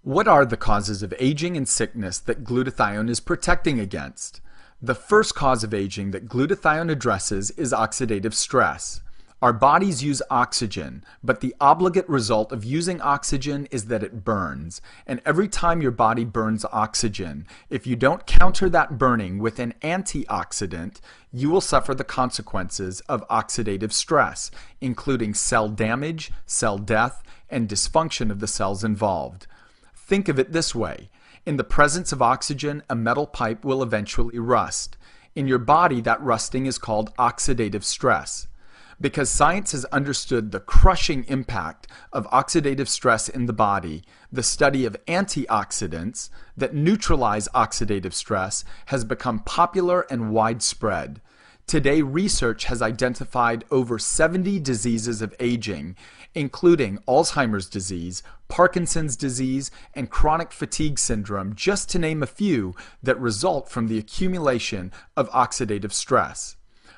What are the causes of aging and sickness that glutathione is protecting against? The first cause of aging that glutathione addresses is oxidative stress. Our bodies use oxygen, but the obligate result of using oxygen is that it burns. And every time your body burns oxygen, if you don't counter that burning with an antioxidant, you will suffer the consequences of oxidative stress, including cell damage, cell death, and dysfunction of the cells involved. Think of it this way. In the presence of oxygen, a metal pipe will eventually rust. In your body, that rusting is called oxidative stress. Because science has understood the crushing impact of oxidative stress in the body, the study of antioxidants that neutralize oxidative stress has become popular and widespread. Today, research has identified over 70 diseases of aging, including Alzheimer's disease, Parkinson's disease, and chronic fatigue syndrome, just to name a few, that result from the accumulation of oxidative stress.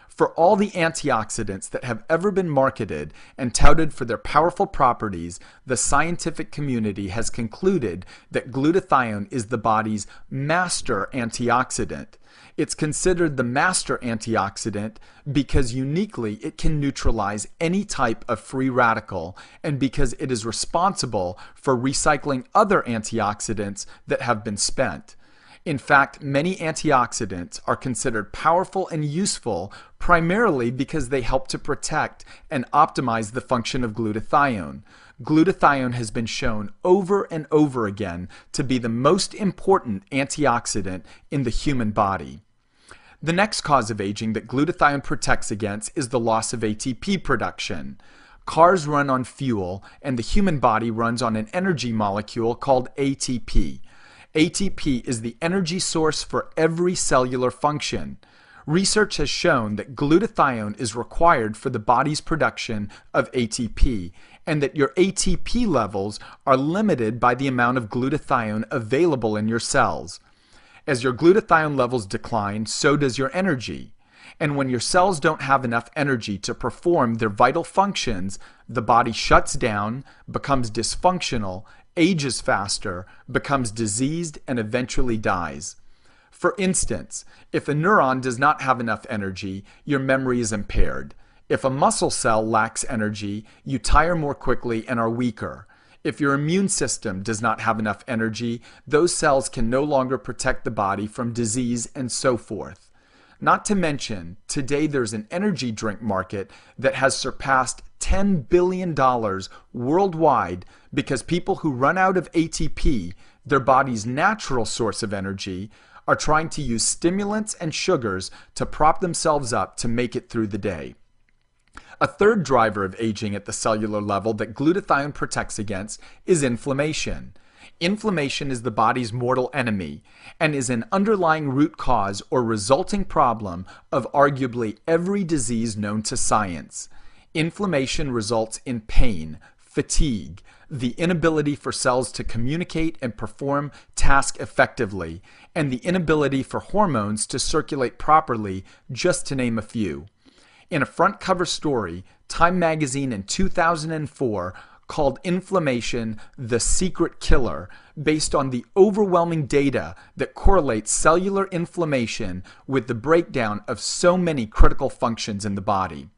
For all the antioxidants that have ever been marketed and touted for their powerful properties, the scientific community has concluded that glutathione is the body's master antioxidant. It's considered the master antioxidant because uniquely it can neutralize any type of free radical and because it is responsible for recycling other antioxidants that have been spent. In fact, many antioxidants are considered powerful and useful primarily because they help to protect and optimize the function of glutathione. Glutathione has been shown over and over again to be the most important antioxidant in the human body. The next cause of aging that glutathione protects against is the loss of ATP production. Cars run on fuel, and the human body runs on an energy molecule called ATP. ATP is the energy source for every cellular function. Research has shown that glutathione is required for the body's production of ATP, and that your ATP levels are limited by the amount of glutathione available in your cells. As your glutathione levels decline, so does your energy. And when your cells don't have enough energy to perform their vital functions, the body shuts down, becomes dysfunctional, ages faster, becomes diseased, and eventually dies. For instance, if a neuron does not have enough energy, your memory is impaired. If a muscle cell lacks energy, you tire more quickly and are weaker. If your immune system does not have enough energy, those cells can no longer protect the body from disease and so forth. Not to mention, today there's an energy drink market that has surpassed $10 billion worldwide because people who run out of ATP, their body's natural source of energy, are trying to use stimulants and sugars to prop themselves up to make it through the day. A third driver of aging at the cellular level that glutathione protects against is inflammation. Inflammation is the body's mortal enemy and is an underlying root cause or resulting problem of arguably every disease known to science. Inflammation results in pain, fatigue, the inability for cells to communicate and perform tasks effectively, and the inability for hormones to circulate properly, just to name a few. In a front cover story, Time magazine in 2004 called inflammation the secret killer, based on the overwhelming data that correlates cellular inflammation with the breakdown of so many critical functions in the body.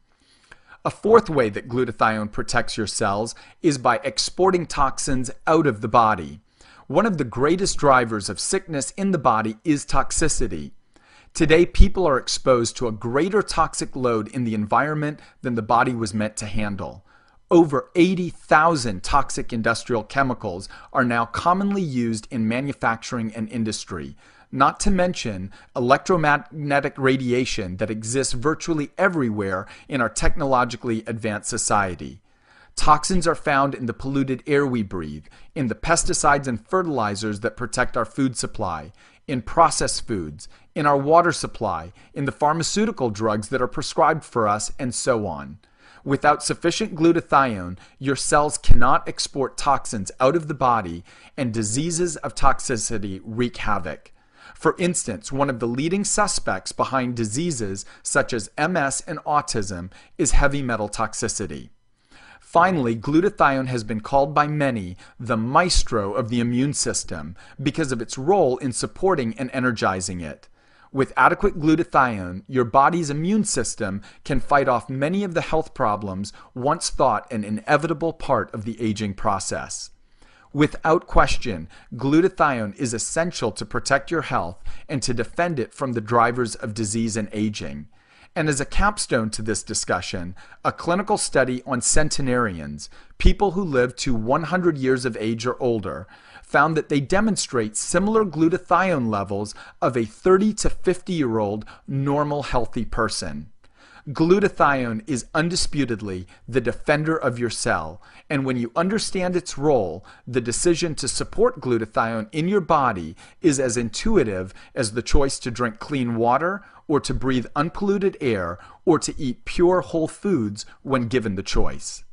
A fourth way that glutathione protects your cells is by exporting toxins out of the body. One of the greatest drivers of sickness in the body is toxicity. Today, people are exposed to a greater toxic load in the environment than the body was meant to handle. Over 80,000 toxic industrial chemicals are now commonly used in manufacturing and industry, not to mention electromagnetic radiation that exists virtually everywhere in our technologically advanced society. Toxins are found in the polluted air we breathe, in the pesticides and fertilizers that protect our food supply, in processed foods, in our water supply, in the pharmaceutical drugs that are prescribed for us, and so on. Without sufficient glutathione, your cells cannot export toxins out of the body, and diseases of toxicity wreak havoc. For instance, one of the leading suspects behind diseases such as MS and autism is heavy metal toxicity. Finally, glutathione has been called by many the maestro of the immune system because of its role in supporting and energizing it. With adequate glutathione, your body's immune system can fight off many of the health problems once thought an inevitable part of the aging process. Without question, glutathione is essential to protect your health and to defend it from the drivers of disease and aging. And as a capstone to this discussion, a clinical study on centenarians, people who live to 100 years of age or older, found that they demonstrate similar glutathione levels of a 30 to 50-year-old normal healthy person. Glutathione is undisputedly the defender of your cell, and when you understand its role, the decision to support glutathione in your body is as intuitive as the choice to drink clean water or to breathe unpolluted air or to eat pure whole foods when given the choice.